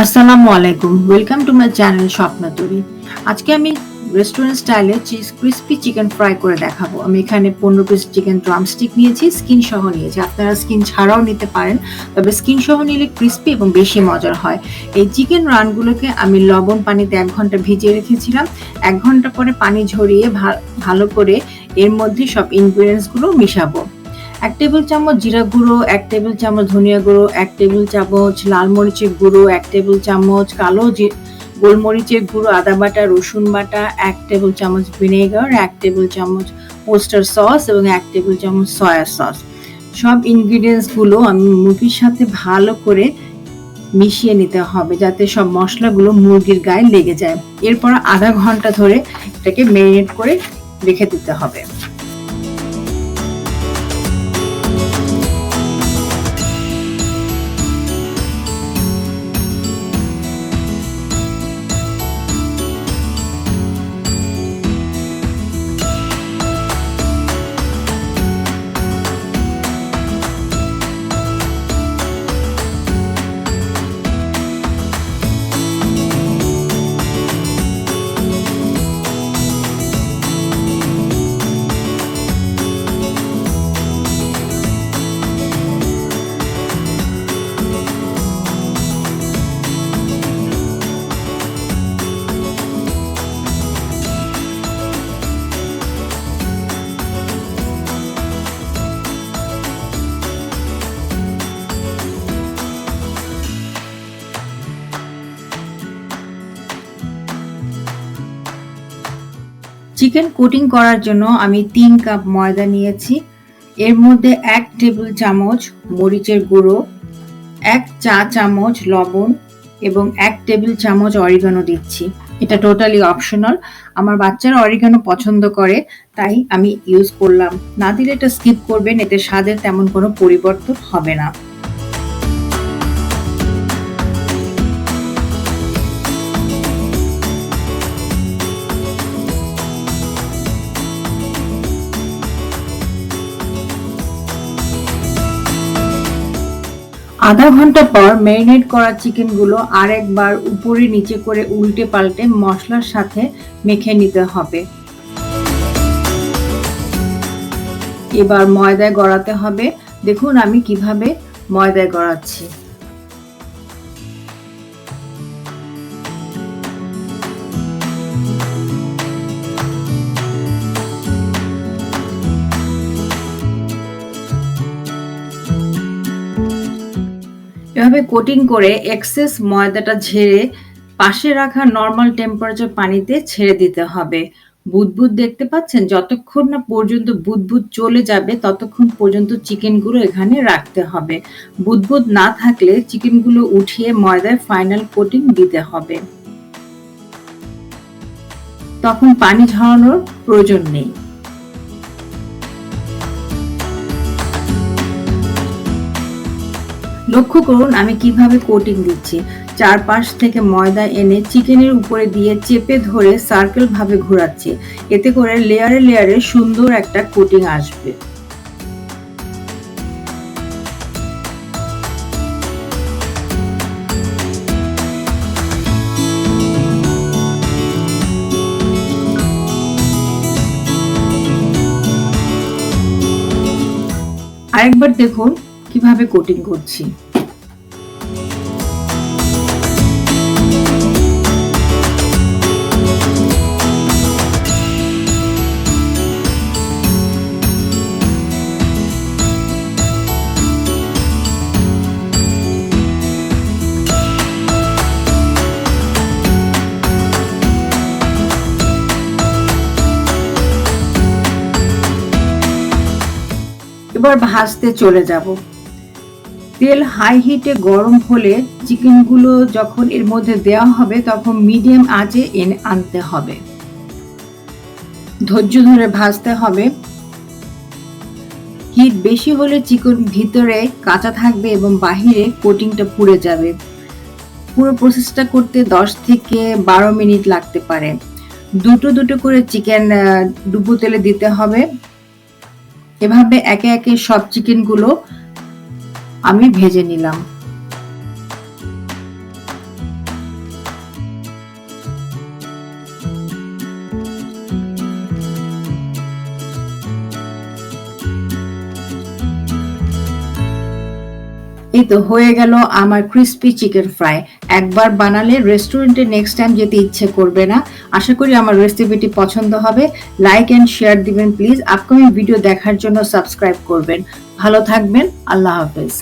আসসালামু আলাইকুম, welcome to my channel Swapnotori. আজকে আমি রেস্টুরেন্ট স্টাইলে ক্রিসপি চিকেন ফ্রাই করে দেখাবো। আমি এখানে 15 পিস চিকেন ড্রামস্টিক নিয়েছি, স্কিন সহ নিয়েছি। আপনারা স্কিন ছাড়াও নিতে পারেন, তবে স্কিন সহ নিলে ক্রিসপি এবং বেশি মজার হয়। এই চিকেন রানগুলোকে আমি লবণ পানিতে 1 ঘন্টা ভিজিয়ে রেখেছিলাম। 1 ঘন্টা পরে পানি ঝরিয়ে ভালো করে এর মধ্যে সব ইনগ্রিডিয়েন্টসগুলো মিশাবো। 1 টেবিল চামচ জিরা গুঁড়ো, 1 টেবিল চামচ ধনিয়া গুঁড়ো, 1 টেবিল চামচ লাল মরিচের গুঁড়ো, 1 টেবিল চামচ গোলমরিচের গুঁড়ো, আদা বাটা, রসুন বাটা, 1 টেবিল চামচ ভিনেগার, 1 টেবিল চামচ ওয়েস্টার সস এবং 1 টেবিল চামচ সয়া সস। সব ইনগ্রিডিয়েন্টস গুলো আমি মুরগির সাথে ভালো করে মিশিয়ে নিতে হবে যাতে সব মশলাগুলো মুরগির গায়ে লেগে যায়। এরপর আধা ঘন্টা ধরে এটাকে ম্যারিনেট করে রেখে দিতে হবে। চিকেন কোটিং করার জন্য আমি 3 কাপ ময়দা নিয়েছি। এর মধ্যে 1 টেবিল চামচ মরিচের গুঁড়ো, 1 চা চামচ লবণ এবং 1 টেবিল চামচ অরিগানো দিচ্ছি। এটা টোটালি অপশনাল। আমার বাচ্চারা অরিগানো পছন্দ করে, তাই আমি ইউজ করলাম। না দিলে এটা স্কিপ করবেন, এতে স্বাদের তেমন কোনো পরিবর্তন হবে না। আধা ঘন্টা পর ম্যারিনেট করা চিকেনগুলো আরেকবার উপরে নিচে করে উল্টে পাল্টে মশলার সাথে মেখে নিতে হবে। এবার ময়দায় গড়াতে হবে। দেখুন আমি কিভাবে ময়দায় গড়াচ্ছি। এভাবে কোটিং করে এক্সেস ময়দাটা ঝেড়ে পাশে রাখা নরমাল টেম্পারেচার পানিতে ছেড়ে দিতে হবে। বুদবুদ দেখতে পাচ্ছেন? যতক্ষণ না পর্যন্ত বুদবুদ চলে যাবে ততক্ষণ পর্যন্ত চিকেনগুলো এখানে রাখতে হবে। বুদবুদ না থাকলে চিকেনগুলো উঠিয়ে ময়দায় ফাইনাল কোটিং দিতে হবে। তখন পানি ঝরানোর প্রয়োজন নেই। লক্ষ্য করুন আমি কিভাবে কোটিং দিচ্ছি। চারপাশ থেকে ময়দা এনে চিকেনের উপরে দিয়ে চেপে ধরে সার্কেল ভাবে ঘোরাচ্ছি। এতে করে লেয়ারে লেয়ারে সুন্দর একটা কোটিং আসবে। আরেকবার দেখুন কিভাবে কোটিং করছি। এবার ভাজতে চলে যাব। তেল হাই হিটে গরম হলে চিকেনগুলো যখন এর মধ্যে দেওয়া হবে তখন মিডিয়াম আঁচে এনে আনতে হবে। ধৈর্য ধরে ভাজতে হবে। হিট বেশি হলে চিকেন ভিতরে কাঁচা থাকবে এবং বাহিরে কোটিংটা পুড়ে যাবে। পুরো প্রসেসটা করতে 10 থেকে 12 মিনিট লাগতে পারে। দুটো দুটো করে চিকেন ডুবো তেলে দিতে হবে। এভাবে একে একে সব চিকেনগুলো আমি ভেজে নিলাম। এই তো হয়ে গেল আমার ক্রিস্পি চিকেন ফ্রাই। একবার বানালে রেস্টুরেন্টে নেক্সট টাইম যেতে ইচ্ছে করবে না। আশা করি আমার রেসিপিটি পছন্দ হবে। লাইক এন্ড শেয়ার দিবেন প্লিজ। আপকামিং ভিডিও দেখার জন্য সাবস্ক্রাইব করবেন। ভালো থাকবেন। আল্লাহ হাফেজ।